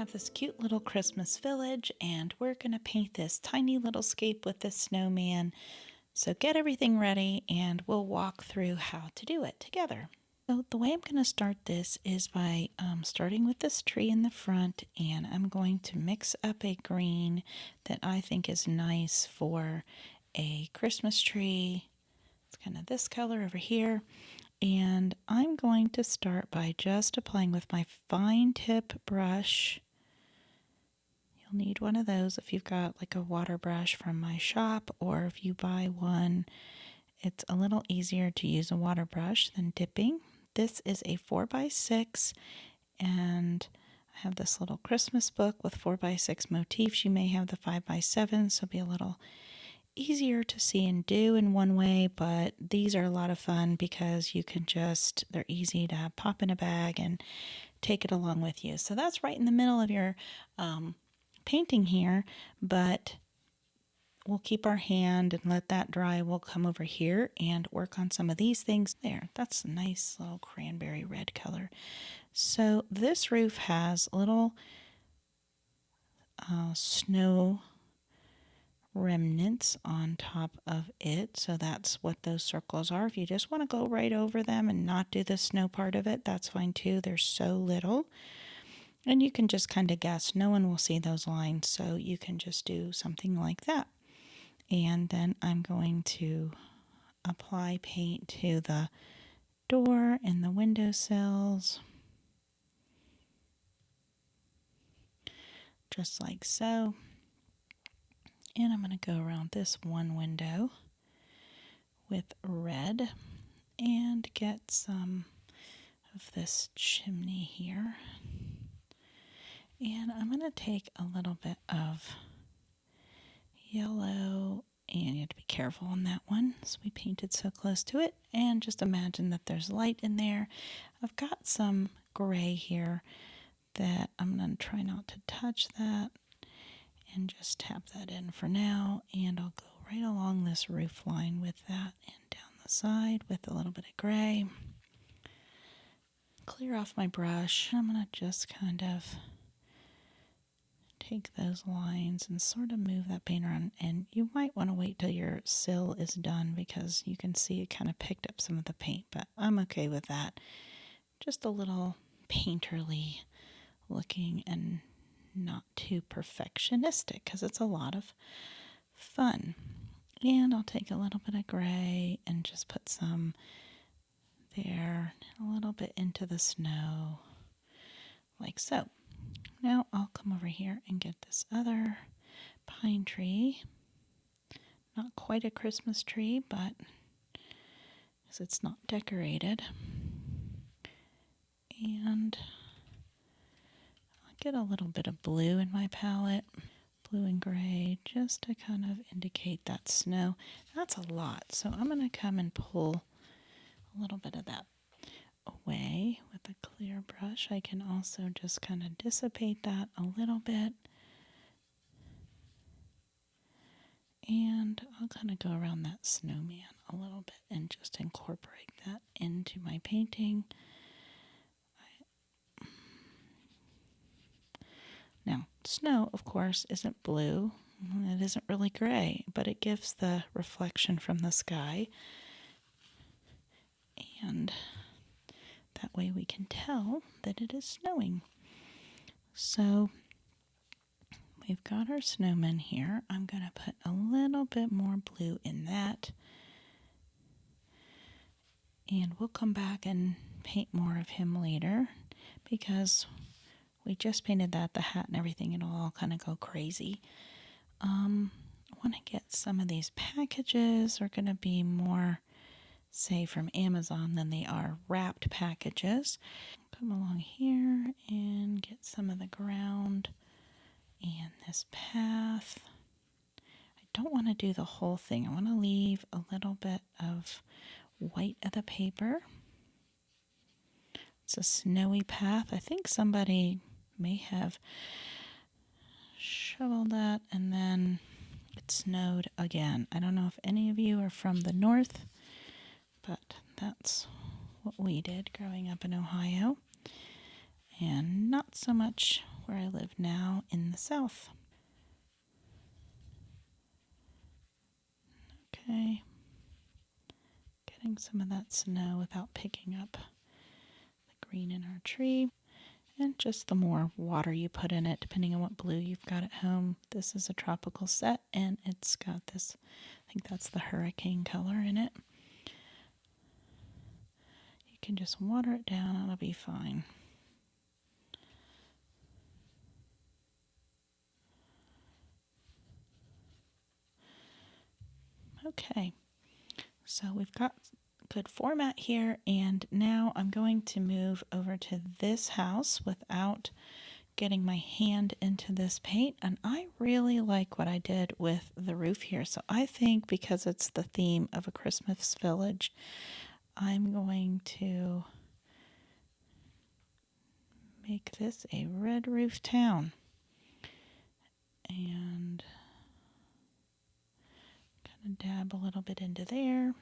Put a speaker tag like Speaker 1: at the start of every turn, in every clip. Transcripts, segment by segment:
Speaker 1: have this cute little Christmas village, and we're going to paint this tiny little scape with this snowman. So get everything ready and we'll walk through how to do it together. So the way I'm going to start this is by starting with this tree in the front, and I'm going to mix up a green that I think is nice for a Christmas tree. It's kind of this color over here. And I'm going to start by just applying with my fine tip brush. You'll need one of those if you've got like a water brush from my shop, or if you buy one, it's a little easier to use a water brush than dipping. This is a 4x6, and I have this little Christmas book with 4x6 motifs. You may have the 5x7, so it'll be a little easier to see and do in one way, but these are a lot of fun because you can just, they're easy to pop in a bag and take it along with you. So that's right in the middle of your painting here, but we'll keep our hand and let that dry. We'll come over here and work on some of these things. There, that's a nice little cranberry red color. So this roof has little snow remnants on top of it, so that's what those circles are. If you just want to go right over them and not do the snow part of it, that's fine too. They're so little, and you can just kind of guess. No one will see those lines, so you can just do something like that. And then I'm going to apply paint to the door and the windowsills, just like so. And I'm going to go around this one window with red and get some of this chimney here. And I'm going to take a little bit of yellow, and you have to be careful on that one, so we painted so close to it. And just imagine that there's light in there. I've got some gray here that I'm going to try not to touch that, and just tap that in for now, and I'll go right along this roof line with that and down the side with a little bit of gray. Clear off my brush. I'm going to just kind of take those lines and sort of move that paint around, and you might want to wait till your sill is done because you can see it kind of picked up some of the paint, but I'm okay with that. Just a little painterly looking and not too perfectionistic because it's a lot of fun. And I'll take a little bit of gray and just put some there, a little bit into the snow, like so. Now I'll come over here and get this other pine tree. Not quite a Christmas tree, but because it's not decorated. And get a little bit of blue in my palette, blue and gray, just to kind of indicate that snow. That's a lot, so I'm going to come and pull a little bit of that away with a clear brush. I can also just kind of dissipate that a little bit, and I'll kind of go around that snowman a little bit and just incorporate that into my painting. Now, snow, of course, isn't blue. It isn't really gray, but it gives the reflection from the sky. And that way we can tell that it is snowing. So we've got our snowman here. I'm going to put a little bit more blue in that. And we'll come back and paint more of him later because we just painted that, the hat and everything. It'll all kind of go crazy. I want to get some of these packages are going to be more, say, from Amazon than they are wrapped packages. Come along here and get some of the ground and this path. I don't want to do the whole thing. I want to leave a little bit of white of the paper. It's a snowy path. I think somebody may have shoveled that and then it snowed again. I don't know if any of you are from the north, but that's what we did growing up in Ohio. And not so much where I live now in the south. Okay, getting some of that snow without picking up the green in our tree. And just the more water you put in it, depending on what blue you've got at home. This is a tropical set, and it's got this, I think that's the hurricane color in it. You can just water it down, it'll be fine. Okay, so we've got good format here, and now I'm going to move over to this house without getting my hand into this paint, and I really like what I did with the roof here. So I think because it's the theme of a Christmas village, I'm going to make this a red roof town. And kind of dab a little bit into there.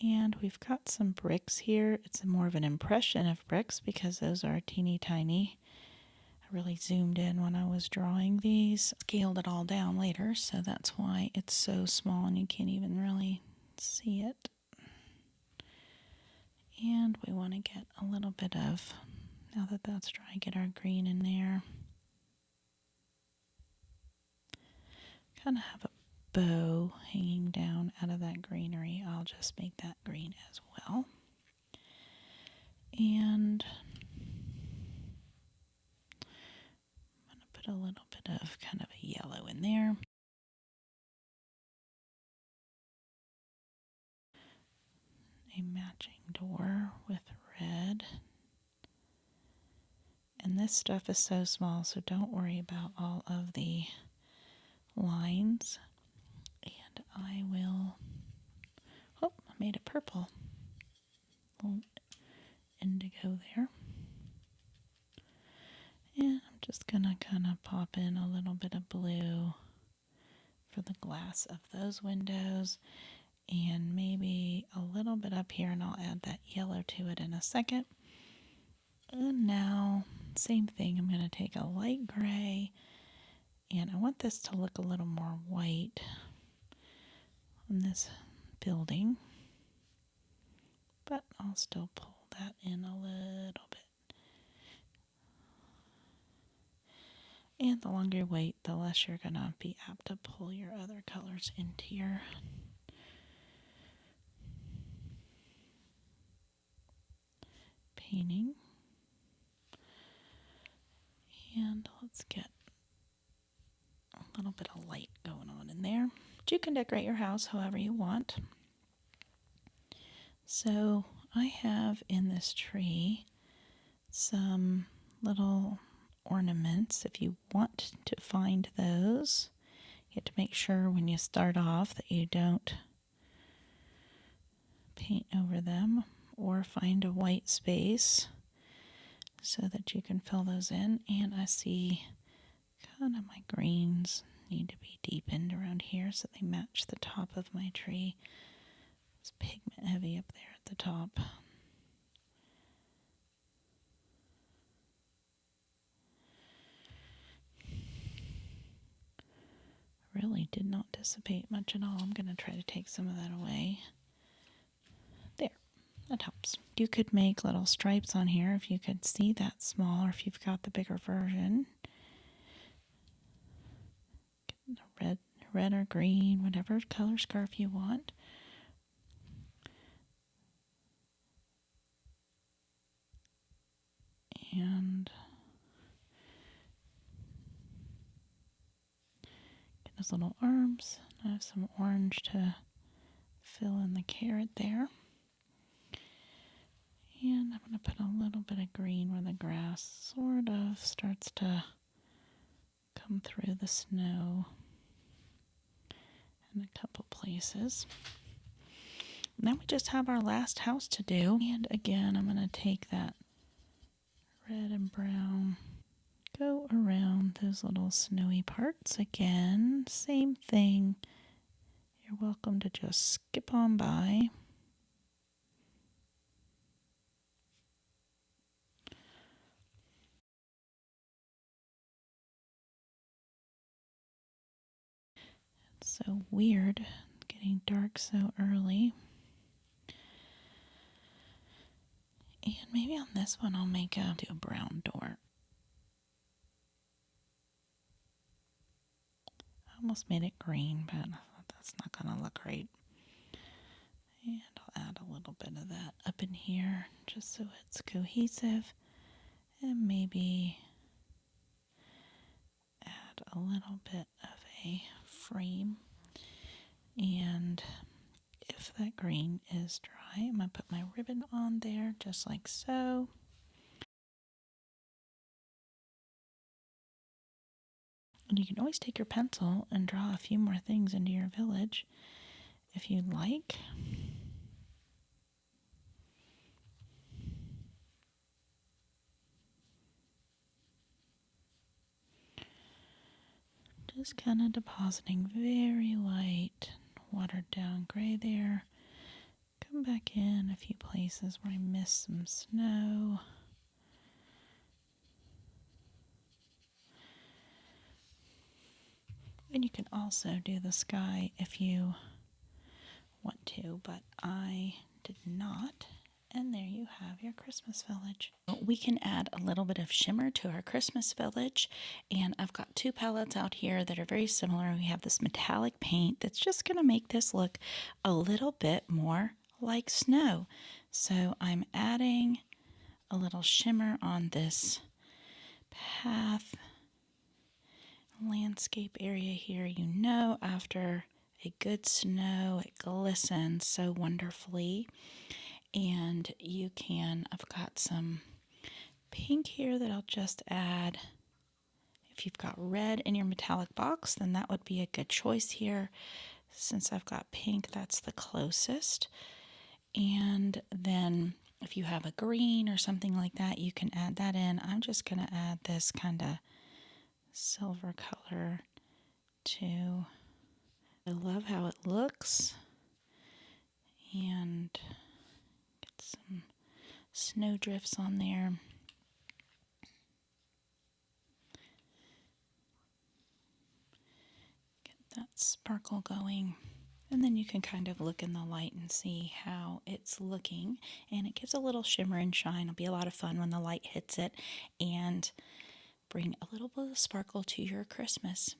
Speaker 1: And we've got some bricks here. It's more of an impression of bricks because those are teeny tiny. I really zoomed in when I was drawing these. Scaled it all down later, so that's why it's so small and you can't even really see it. And we want to get a little bit of, now that that's dry, get our green in there. Kind of have a bow hanging down out of that greenery. I'll just make that green as well. And I'm going to put a little bit of kind of a yellow in there. A matching door with red. And this stuff is so small, so don't worry about all of the lines. And I will, oh, I made it purple. A little indigo there. And I'm just going to kind of pop in a little bit of blue for the glass of those windows. And maybe a little bit up here, and I'll add that yellow to it in a second. And now, same thing, I'm going to take a light gray, and I want this to look a little more white on this building, but I'll still pull that in a little bit. And the longer you wait, the less you're going to be apt to pull your other colors into your painting. And let's get a little bit of light going on in there. But you can decorate your house however you want. So I have in this tree some little ornaments. If you want to find those, you have to make sure when you start off that you don't paint over them, or find a white space so that you can fill those in. And I see kind of my greens need to be deepened around here so they match the top of my tree. It's pigment heavy up there at the top. Really did not dissipate much at all. I'm going to try to take some of that away. There, that helps. You could make little stripes on here if you could see that small, or if you've got the bigger version. Get red or green, whatever color scarf you want. And get those little arms. I have some orange to fill in the carrot there. And I'm going to put a little bit of green where the grass sort of starts to come through the snow in a couple places. Now we just have our last house to do. And again, I'm going to take that red and brown, go around those little snowy parts again. Same thing. You're welcome to just skip on by. So weird, getting dark so early. And maybe on this one I'll do a brown door. I almost made it green, but I thought that's not going to look right. And I'll add a little bit of that up in here just so it's cohesive. And maybe add a little bit of a frame. And if that green is dry, I'm going to put my ribbon on there just like so. And you can always take your pencil and draw a few more things into your village if you'd like. Just kind of depositing very light, watered down gray there. Come back in a few places where I missed some snow. And you can also do the sky if you want to, but I did not. And there you have your Christmas village. We can add a little bit of shimmer to our Christmas village, and I've got two palettes out here that are very similar. We have this metallic paint that's just going to make this look a little bit more like snow. So I'm adding a little shimmer on this path landscape area here. You know, after a good snow, it glistens so wonderfully. And I've got some pink here that I'll just add. If you've got red in your metallic box, then that would be a good choice here. Since I've got pink, that's the closest. And then if you have a green or something like that, you can add that in. I'm just going to add this kind of silver color too. I love how it looks. And get some snow drifts on there. Get that sparkle going. And then you can kind of look in the light and see how it's looking. And it gives a little shimmer and shine. It'll be a lot of fun when the light hits it and bring a little bit of sparkle to your Christmas.